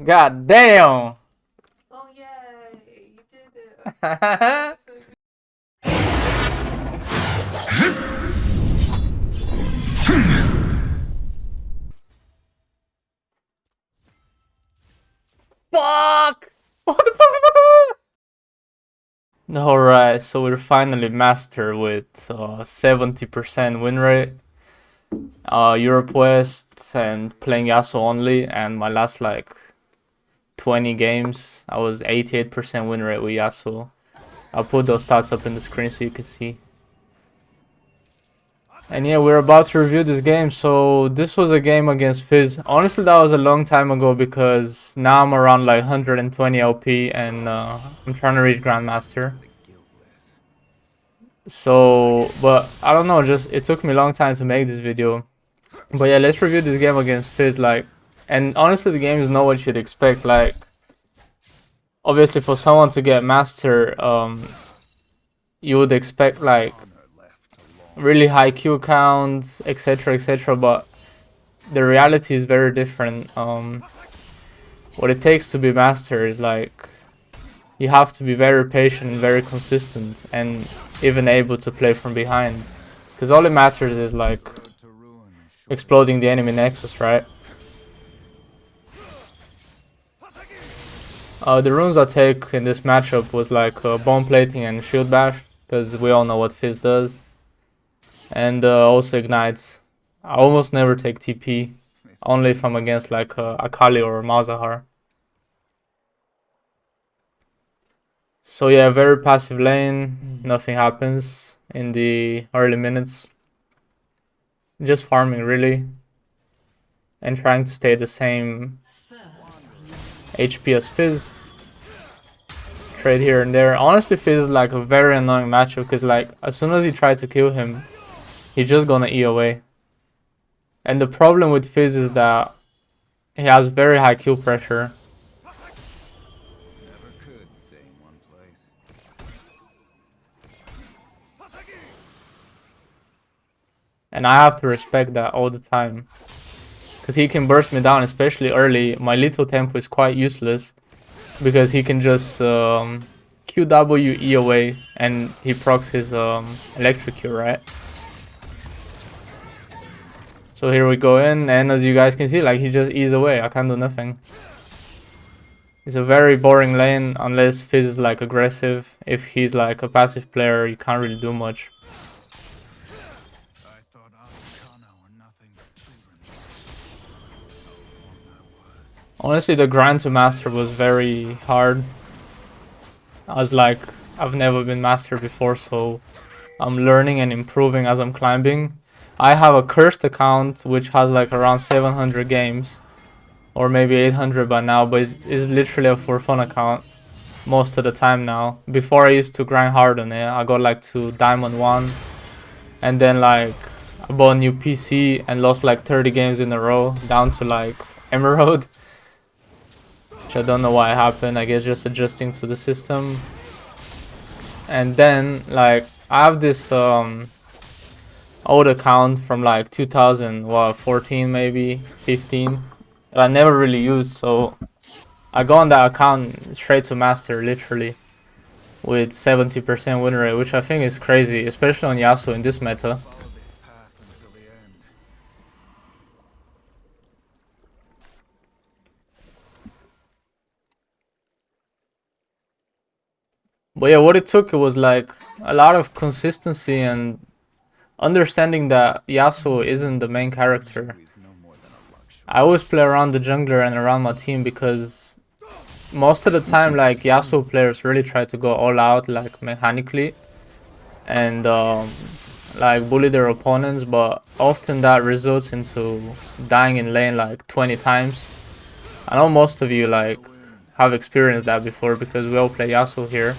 God damn! Oh yeah, you did it. Fuck! What the fuck? Alright, so we're finally master with 70% win rate. Europe West and playing Yasuo only, and my last like 20 games I was 88% win rate with Yasuo. I'll put those stats up in the screen so you can see. And yeah, we're about to review this game. So this was a game against Fizz. Honestly, that was a long time ago because now I'm around like 120 LP and I'm trying to reach Grandmaster. So, but I don't know, just it took me a long time to make this video. But yeah, let's review this game against Fizz. Like, and honestly, the game is not what you'd expect. Like, obviously, for someone to get Master, you would expect like really high Q counts, etc., etc. But the reality is very different. What it takes to be Master is like you have to be very patient and very consistent, and even able to play from behind. Because all it matters is like exploding the enemy nexus, right? The runes I take in this matchup was like bone plating and shield bash, because we all know what Fizz does. And also ignites. I almost never take TP, only if I'm against like Akali or Malzahar. So yeah, very passive lane, nothing happens in the early minutes. Just farming really, and trying to stay the same HP as Fizz. Trade here and there. Honestly, Fizz is like a very annoying matchup because like as soon as you try to kill him, he's just gonna E away. And the problem with Fizz is that he has very high kill pressure. And I have to respect that all the time. Because he can burst me down, especially early. My little tempo is quite useless. Because he can just QW E away and he procs his electrocute, right? So here we go in, and as you guys can see, like he just E's away. I can't do nothing. It's a very boring lane unless Fizz is like aggressive. If he's like a passive player, you can't really do much. Honestly, the grind to master was very hard. I was like, I've never been master before, so I'm learning and improving as I'm climbing. I have a cursed account which has like around 700 games, or maybe 800 by now, but it's literally a for fun account most of the time now. Before I used to grind hard on it. I got like to Diamond 1, and then like I bought a new PC and lost like 30 games in a row down to like Emerald. I don't know why it happened. I guess just adjusting to the system. And then like I have this old account from like 2014 maybe 15 that I never really used, so I go on that account straight to master literally with 70% win rate, which I think is crazy, especially on Yasuo in this meta. But yeah, what it took, it was like a lot of consistency and understanding that Yasuo isn't the main character. I always play around the jungler and around my team because most of the time like Yasuo players really try to go all out like mechanically and like bully their opponents, but often that results into dying in lane like 20 times. I know most of you like have experienced that before because we all play Yasuo here.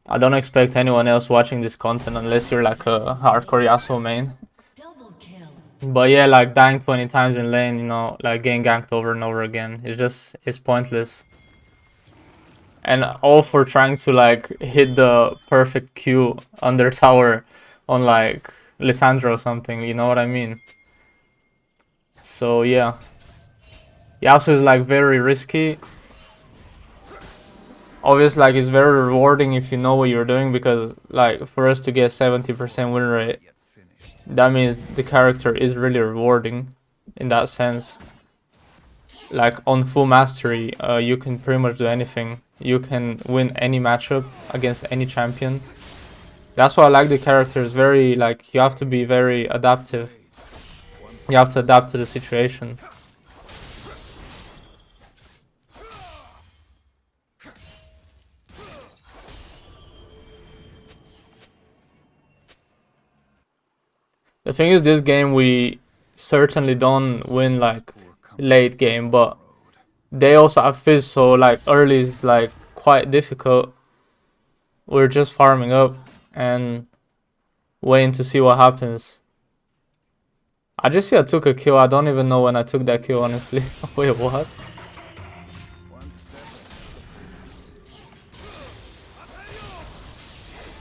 I don't expect anyone else watching this content unless you're like a hardcore Yasuo main. But yeah, like dying 20 times in lane, you know, like getting ganked over and over again, it's pointless. And all for trying to like hit the perfect Q under tower on like Lissandra or something, you know what I mean? So yeah. Yasuo is like very risky. Obviously, like it's very rewarding if you know what you're doing, because like for us to get 70% win rate, that means the character is really rewarding in that sense. Like on full mastery, you can pretty much do anything. You can win any matchup against any champion. That's why I like the character. It's very like you have to be very adaptive. You have to adapt to the situation. The thing is, this game we certainly don't win like late game, but they also have fizz, so like early is like quite difficult. We're just farming up and waiting to see what happens. I just see I took a kill. I don't even know when I took that kill, honestly. Wait, what?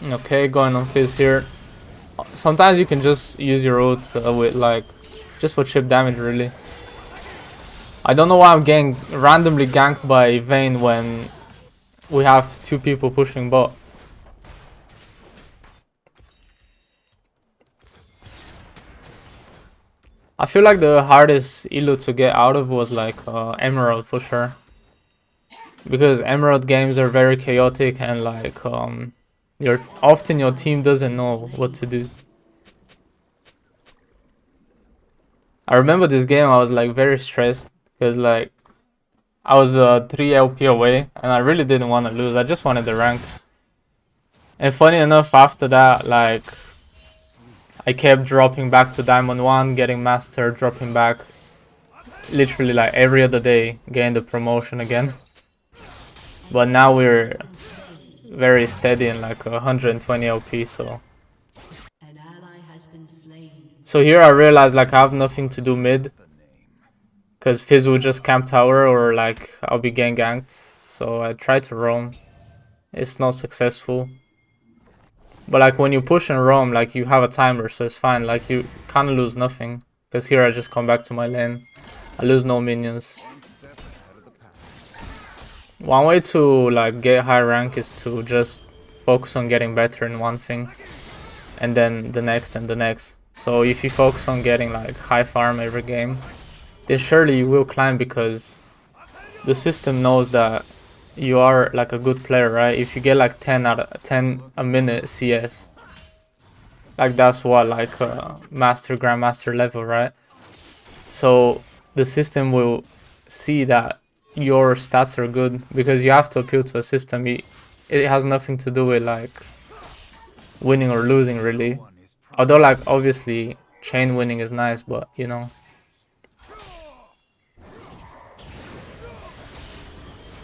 Okay, going on fizz here. Sometimes you can just use your ult with like, just for chip damage really. I don't know why I'm getting randomly ganked by Vayne when we have two people pushing bot. I feel like the hardest elo to get out of was like Emerald for sure. Because Emerald games are very chaotic and like often your team doesn't know what to do. I remember this game I was like very stressed because like I was 3 LP away and I really didn't want to lose. I just wanted the rank. And funny enough, after that, like I kept dropping back to Diamond 1, getting Master, dropping back literally like every other day, getting the promotion again. But now we're very steady in like 120 LP, so. So here I realized like I have nothing to do mid, because Fizz will just camp tower or like I'll be getting ganked. So I tried to roam. It's not successful. But like when you push and roam, like you have a timer, so it's fine. Like you kind of lose nothing. Because here I just come back to my lane. I lose no minions. One way to like get high rank is to just focus on getting better in one thing. And then the next and the next. So if you focus on getting like high farm every game, then surely you will climb, because the system knows that you are like a good player, right? If you get like 10 out of 10 a minute CS, like that's what like master grandmaster level, right? So the system will see that your stats are good, because you have to appeal to a system. It has nothing to do with like winning or losing really, although like obviously chain winning is nice, but you know.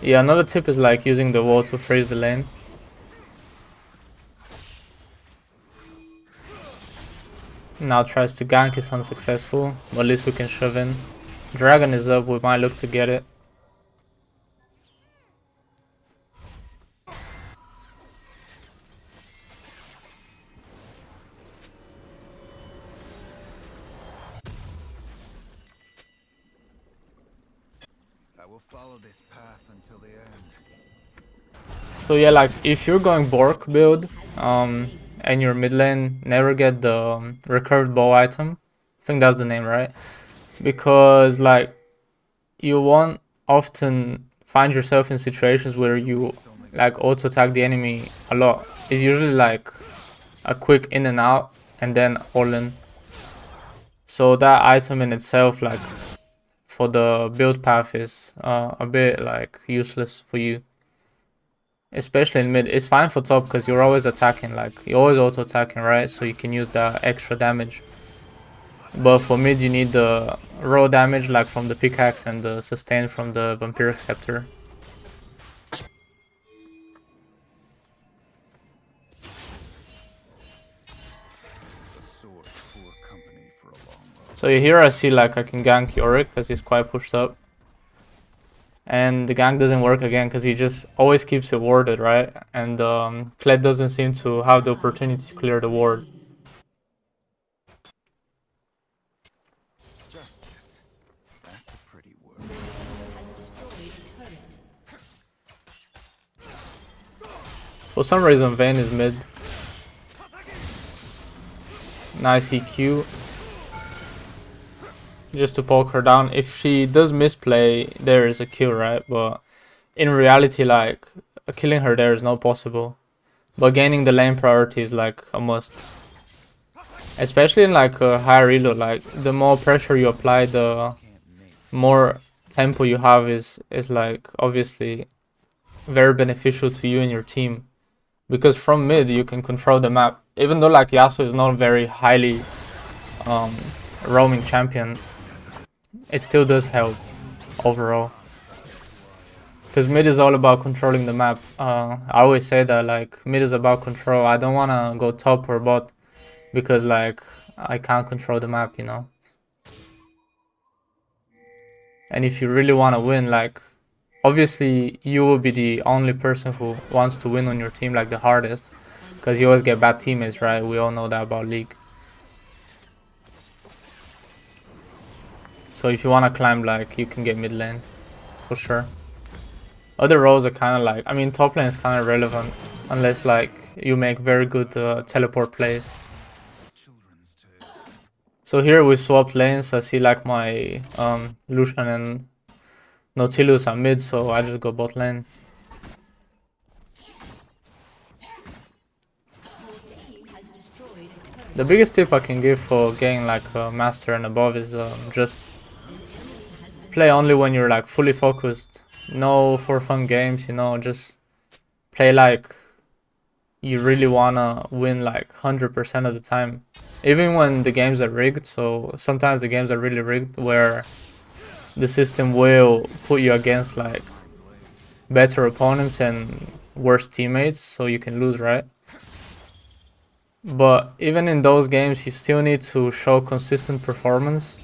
Yeah, another tip is like using the wall to freeze the lane. Now tries to gank, is unsuccessful, but at least we can shove in. Dragon is up, we might look to get it. I will follow this path until the end. So yeah, like if you're going Bork build, and your mid lane, never get the recurved bow item. I think that's the name, right? Because like you won't often find yourself in situations where you like auto attack the enemy a lot. It's usually like a quick in and out and then all in. So that item in itself, like for the build path, is a bit like useless for you. Especially in mid. It's fine for top because you're always attacking, like you're always auto attacking, right? So you can use the extra damage. But for mid you need the raw damage like from the pickaxe and the sustain from the vampiric scepter. So here I see like I can gank Yorick because he's quite pushed up. And the gank doesn't work again because he just always keeps it warded, right? And Kled doesn't seem to have the opportunity to clear the ward. Justice. That's a pretty word. For some reason Vayne is mid. Nice EQ. Just to poke her down. If she does misplay, there is a kill, right? But in reality, like, killing her there is not possible. But gaining the lane priority is like a must. Especially in like a higher reload, like the more pressure you apply, the more tempo you have is like obviously very beneficial to you and your team. Because from mid you can control the map. Even though like Yasuo is not a very highly roaming champion, it still does help overall. Because mid is all about controlling the map. I always say that like mid is about control. I don't wanna go top or bot because like I can't control the map, you know. And if you really wanna win, like obviously you will be the only person who wants to win on your team like the hardest. Because you always get bad teammates, right? We all know that about League. So if you wanna climb, like you can get mid lane for sure. Other roles are kind of like, I mean, top lane is kind of relevant unless like you make very good teleport plays. So here we swapped lanes. I see like my Lucian and Nautilus are mid, so I just go bot lane. The biggest tip I can give for getting like a master and above is just play only when you're like fully focused. No for fun games, you know, just play like you really wanna win like 100% of the time. Even when the games are rigged, so sometimes the games are really rigged where the system will put you against like better opponents and worse teammates, so you can lose, right? But even in those games, you still need to show consistent performance.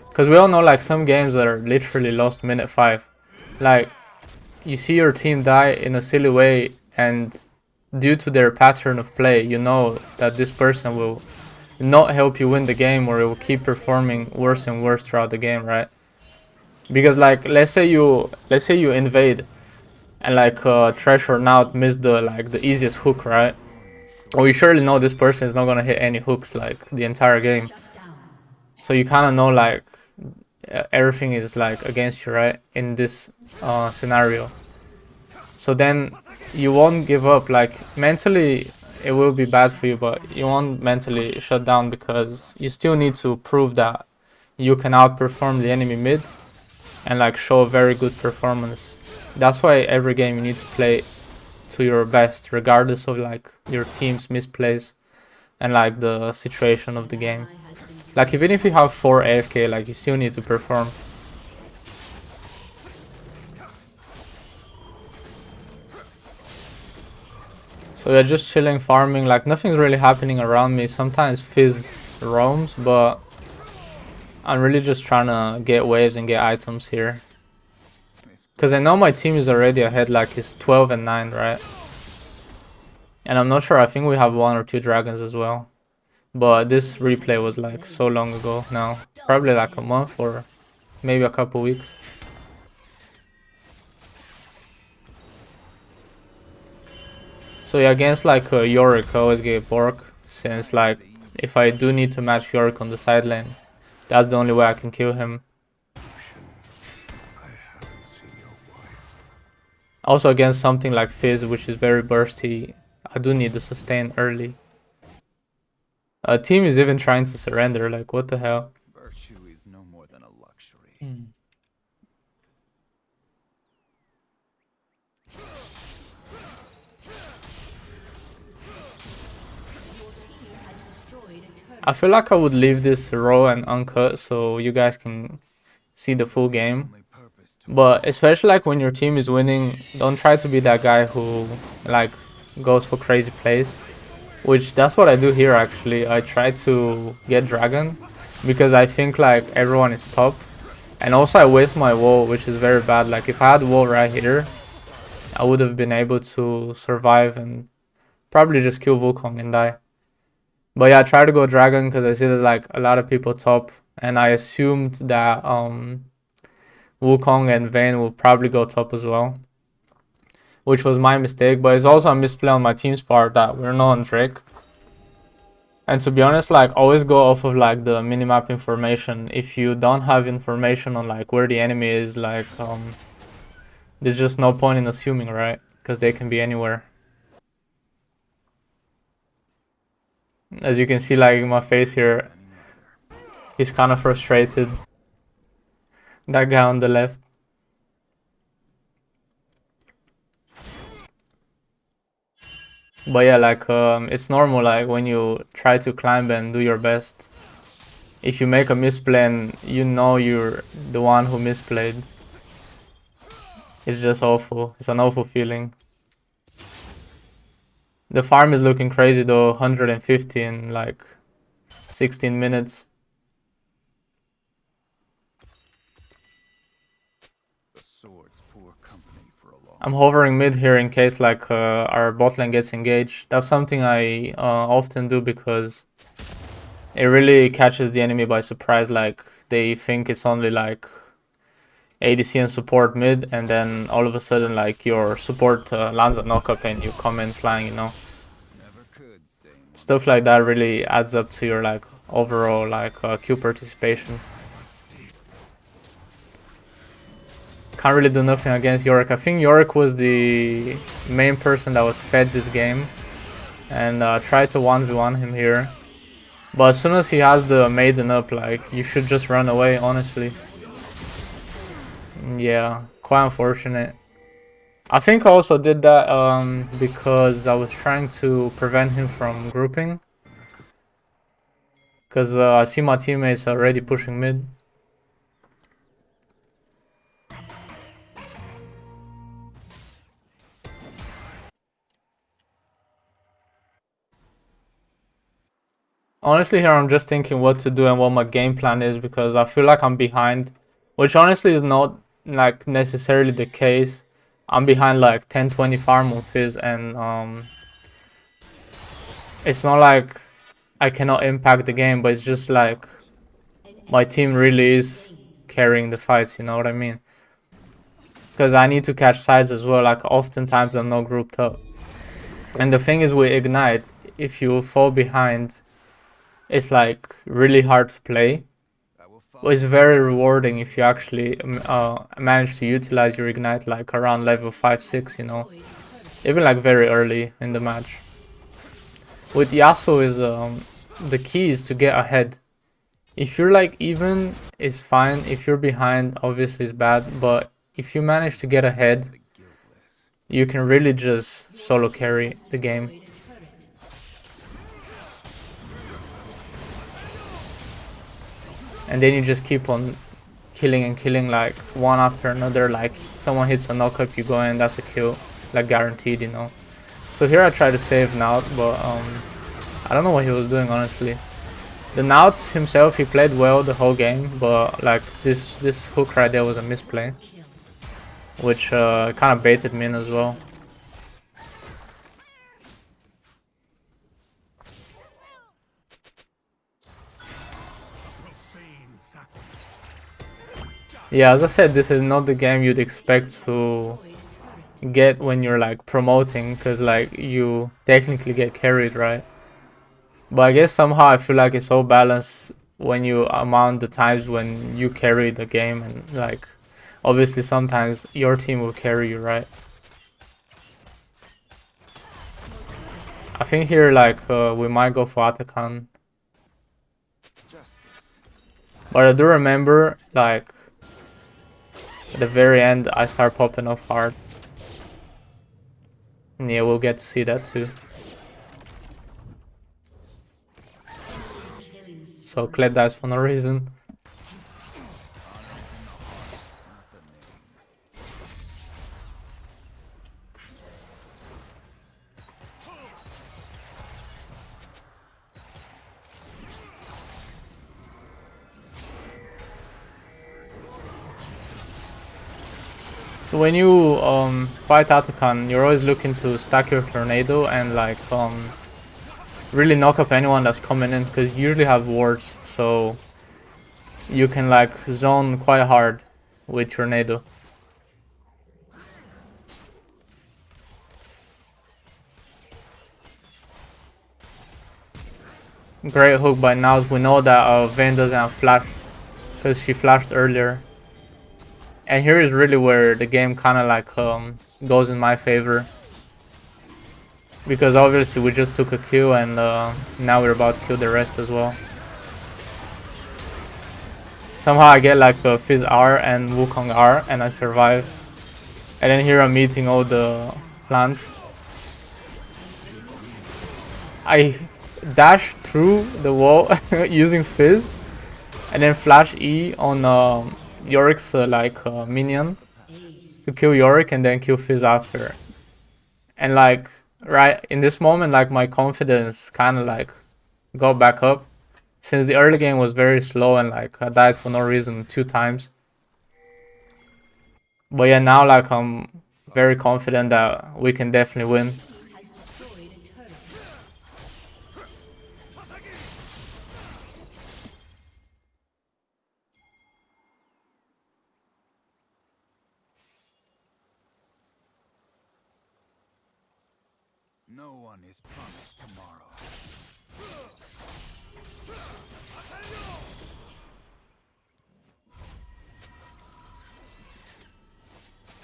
Because we all know like some games that are literally lost minute 5. Like, you see your team die in a silly way and due to their pattern of play, you know that this person will not help you win the game or it will keep performing worse and worse throughout the game, right? Because like, let's say you invade and like Thresh or Naut miss the easiest hook, right? Well, you surely know this person is not gonna hit any hooks like the entire game. So you kind of know like everything is like against you, right? In this scenario. So then you won't give up. Like mentally, it will be bad for you, but you won't mentally shut down because you still need to prove that you can outperform the enemy mid and like show a very good performance. That's why every game you need to play to your best, regardless of like your team's misplays and like the situation of the game. Like even if you have 4 AFK, like you still need to perform. So we're just chilling, farming, like nothing's really happening around me. Sometimes Fizz roams, but I'm really just trying to get waves and get items here. Because I know my team is already ahead, like it's 12 and 9, right? And I'm not sure, I think we have 1 or 2 dragons as well. But this replay was like so long ago now. Probably like a month or maybe a couple weeks. So yeah, against like Yorick, I always get Bork. Since like if I do need to match Yorick on the side lane, that's the only way I can kill him. Also against something like Fizz, which is very bursty, I do need the sustain early. Team is even trying to surrender, like what the hell? Virtue is no more than a luxury. I feel like I would leave this raw and uncut so you guys can see the full game. But especially like when your team is winning, don't try to be that guy who like goes for crazy plays. Which that's what I do here actually. I try to get dragon because I think like everyone is top. And also I waste my wall, which is very bad. Like if I had wall right here, I would have been able to survive and probably just kill Wukong and die. But yeah, I try to go dragon because I see that like a lot of people top, and I assumed that Wukong and Vayne will probably go top as well. which was my mistake, but it's also a misplay on my team's part that we're not on Drake. And to be honest, like, always go off of like the minimap information. If you don't have information on like where the enemy is, like there's just no point in assuming, right? Because they can be anywhere. As you can see, like in my face here, he's kind of frustrated. That guy on the left. But yeah, like it's normal, like when you try to climb and do your best. If you make a misplay and you know you're the one who misplayed, it's just awful. It's an awful feeling. The farm is looking crazy though, 150 in like 16 minutes. The sword's poor company for a long I'm hovering mid here in case like our bot lane gets engaged. That's something I often do because it really catches the enemy by surprise. Like they think it's only like ADC and support mid, and then all of a sudden like your support lands a knockup and you come in flying, you know. never could stay in Stuff like that really adds up to your like overall like queue participation. Can't really do nothing against Yorick. I think Yorick was the main person that was fed this game, and tried to 1v1 him here. But as soon as he has the maiden up, like, you should just run away, honestly. Yeah, quite unfortunate. I think I also did that because I was trying to prevent him from grouping. Because I see my teammates already pushing mid. Honestly, here I'm just thinking what to do and what my game plan is because I feel like I'm behind, which honestly is not like necessarily the case. I'm behind like 10-20 farm on Fizz, and it's not like I cannot impact the game, but it's just like my team really is carrying the fights, you know what I mean? Because I need to catch sides as well, like oftentimes I'm not grouped up. And the thing is with Ignite, if you fall behind, it's like really hard to play. I will But follow it's very rewarding if you actually manage to utilize your Ignite like around level 5-6, you know, even like very early in the match. With Yasuo is the key is to get ahead. If you're like even, it's fine. If you're behind, obviously it's bad, but if you manage to get ahead, the guiltless. you can really just solo carry the game. And then you just keep on killing and killing like one after another. Like someone hits a knockup, you go in, that's a kill, like guaranteed, you know. So here I try to save Naut, but I don't know what he was doing, honestly. The Naut himself, he played well the whole game, but like this hook right there was a misplay, which kind of baited me in as well. Yeah, as I said, this is not the game you'd expect to get when you're like promoting, because like you technically get carried, right? But I guess somehow I feel like it's so balanced when you amount the times when you carry the game, and like obviously sometimes your team will carry you, right? I think here like we might go for Atakan, Justice. but I do remember like at the very end I start popping off hard. And yeah, we'll get to see that too. So Kled dies for no reason. So when you fight Atakan, you're always looking to stack your tornado and like really knock up anyone that's coming in, because you usually have wards, so you can like zone quite hard with tornado. Great hook by now. We know that Vayne doesn't have flash because she flashed earlier. And here is really where the game kind of like goes in my favor. Because obviously we just took a kill and now we're about to kill the rest as well. Somehow I get like a Fizz R and Wukong R and I survive. And then here I'm eating all the plants. I dash through the wall using Fizz and then flash E on Yorick's minion to kill Yorick and then kill Fizz after. And like right in this moment, like my confidence kind of like got back up since the early game was very slow and like I died for no reason 2 times. But yeah, now like I'm very confident that we can definitely win. No one is promised tomorrow.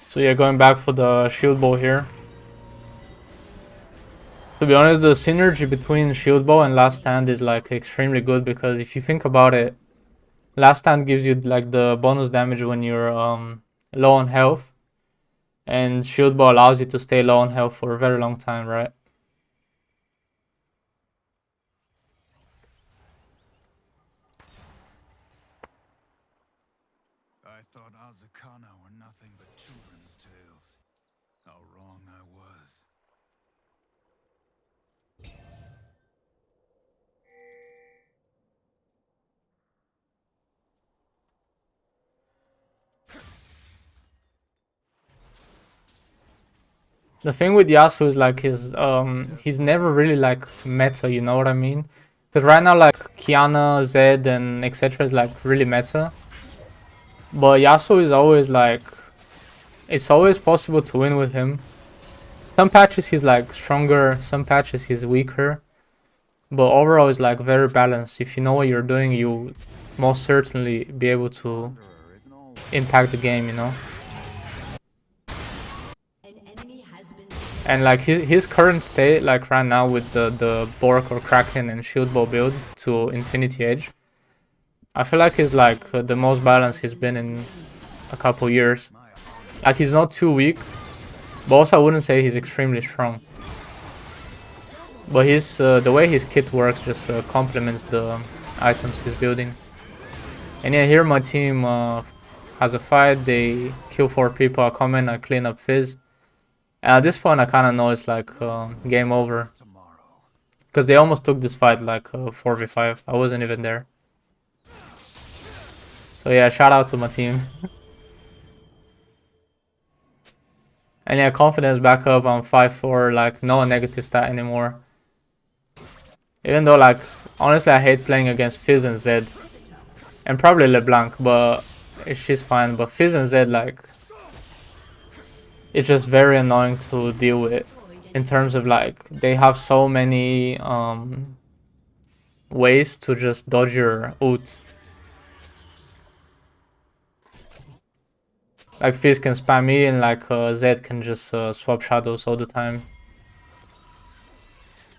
So yeah, going back for the shield bow here. To be honest, the synergy between shield bow and last stand is like extremely good because if you think about it, last stand gives you like the bonus damage when you're low on health, and shield bow allows you to stay low on health for a very long time, right? I thought Azakana were nothing but children's tales. How wrong I was. The thing with Yasuo is like he's never really like meta, you know what I mean? Because right now like Kiana, Zed and etc is like really meta. But Yasuo is always like, it's always possible to win with him. Some patches he's like stronger, some patches he's weaker. But overall it's like very balanced. If you know what you're doing, you most certainly be able to impact the game, you know? And like his current state, like right now with the Bork or Kraken and Shield Bow build to Infinity Edge, I feel like he's like the most balanced he's been in a couple years. Like he's not too weak, but also I wouldn't say he's extremely strong. But his the way his kit works just complements the items he's building. And yeah, here my team has a fight. They kill 4 people. I come in, I clean up Fizz. And at this point, I kind of know it's like game over. Because they almost took this fight like 4v5. I wasn't even there. So yeah, shout out to my team. And yeah, confidence back up on 5-4, like no negative stat anymore. Even though like, honestly I hate playing against Fizz and Zed. And probably LeBlanc, but she's fine. But Fizz and Zed like, it's just very annoying to deal with. In terms of like, they have so many ways to just dodge your ult. Like Fizz can spam me and like Zed can just swap shadows all the time.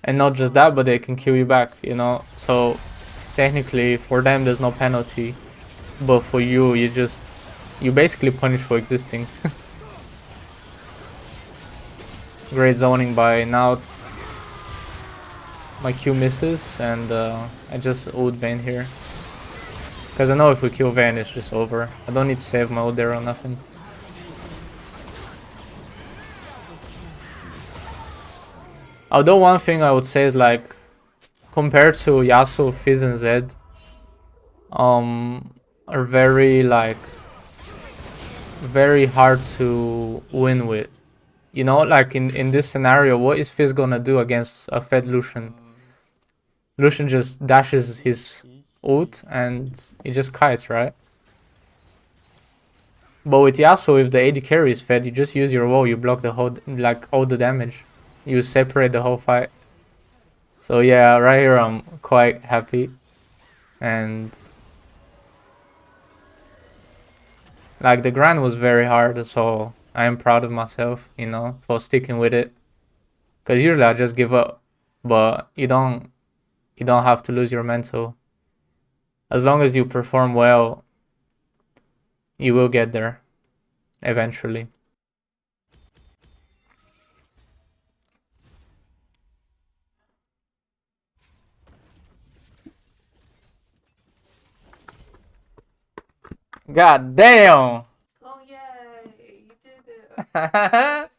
And not just that, but they can kill you back, you know. So technically for them there's no penalty. But for you, you basically punish for existing. Great zoning by Naut. My Q misses and I just ult Vayne here. Because I know if we kill Vayne it's just over. I don't need to save my ult there or nothing. Although one thing I would say is like, compared to Yasuo, Fizz and Zed, are very like, very hard to win with. You know, like in this scenario, what is Fizz gonna do against a fed Lucian? Lucian just dashes his ult and he just kites, right? But with Yasuo, if the AD carry is fed, you just use your wall, you block the whole, like all the damage. You separate the whole fight. So yeah, right here I'm quite happy, and like the grind was very hard, so I am proud of myself, you know, for sticking with it. Cause usually I just give up, but you don't have to lose your mental. As long as you perform well, you will get there eventually. God damn! Oh yeah, you did it.